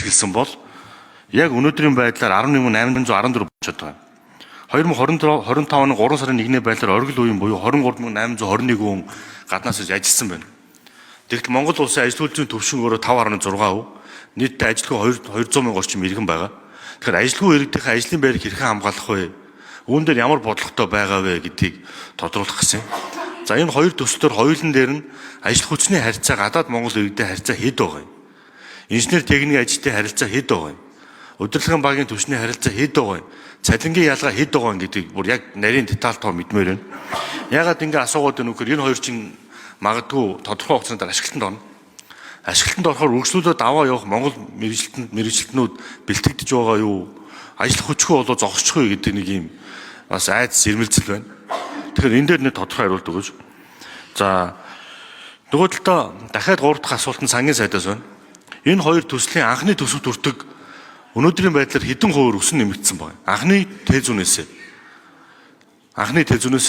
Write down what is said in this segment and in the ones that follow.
бэлтгэлсэн бол яг өнөөдрийн байдлаар 11,814 болчиход байгаа. 2025 оны 3 сарын 1-ний байдлаар оргил үеийн буюу 23,821 хүн гаднаас ирж ажилласан байна. Тэгвэл Монгол улсын ажилгүйдлийн төвшин өөрөө 5.6%, нийтдээ ажилгүй 200 мянган орчим иргэн байгаа. Тэгэхээр ажилгүй иргэдийн ажлын байрыг хэрхэн хамгаалах вэ? Үүн дээр ямар бодлоготой байгаа вэ гэдгийг тодруулах гэсэн. За энэ хоёр төслөөр хоёулын дээр нь ажил хүчний харьцаа гадаад Монгол иргэдийн харьцаа хэд байгаа юм? Инженер техникийн ажилтны харьцаа хэд байгаа юм? Удирдлагын багийн түвшний харилцаа хэд байгаа юм? Цалингийн ялгаа хэд байгаа юм гэдгийг бүр яг нарийн детальтайгаар мэдмээр байна. Яагаад ингэ асуугаад байна вэ гэхээр энэ хоёр чинь магадгүй тодорхой хугацаанд ашиглалтанд орно. Ашиглалтанд орохоор үргэлжлүүлээд аваа явах Монгол мэргэжилтнүүд бэлтгэж байгаа юу? Ажил хүчгүй болоо зогсчих вэ гэдэг нэг юм бас айдас ирмэлзэл байна. Тэгэхээр энэ дээр нэг тодорхой хариулт өгөөч. За нөгөө талдаа дахиад 3 дахь асуулт нь сангийн сайдаас байна. Энэ хоёр төслийн анхны төсөвт хүртэг өнөөдрийн байдлаар хэдэн хувиар өсөн нэмэгдсэн байна? Анхны Т100-ээс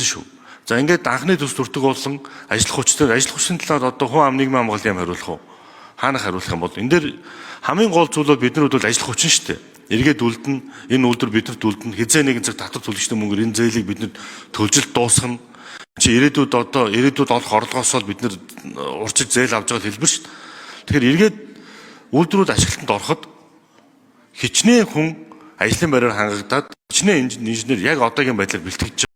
шүү. За ингээд анхны төсөлт хүртэг болсон ажил хүчний талаар одоо хүн ам нийгмийн хамгааллын яам хариулах уу? Хаанах хариулах юм бол энэ дээр хамгийн гол зүйл бол биднүүд бол ажил хүчин шүү дээ. Эргээд үлдэн, энэ үйлдвэр бидэнд үлдэн, хизээ нэгэн цаг татвар төлөгчдийн мөнгөөр энэ зээлийг бидэнд төлжилт дуусгана. Чи ирээдүйд олох орлогоос бол бид нэр урчиг зээл авч байгаа хэлбэр шүү дээ. Тэгэхээр эргээд үйлдвэрүүд ашиглалтанд ороход хичнээн хүн ажлын байраар хангагдаад хичнээн инженер яг одоогийн байдлаар бэлтгэж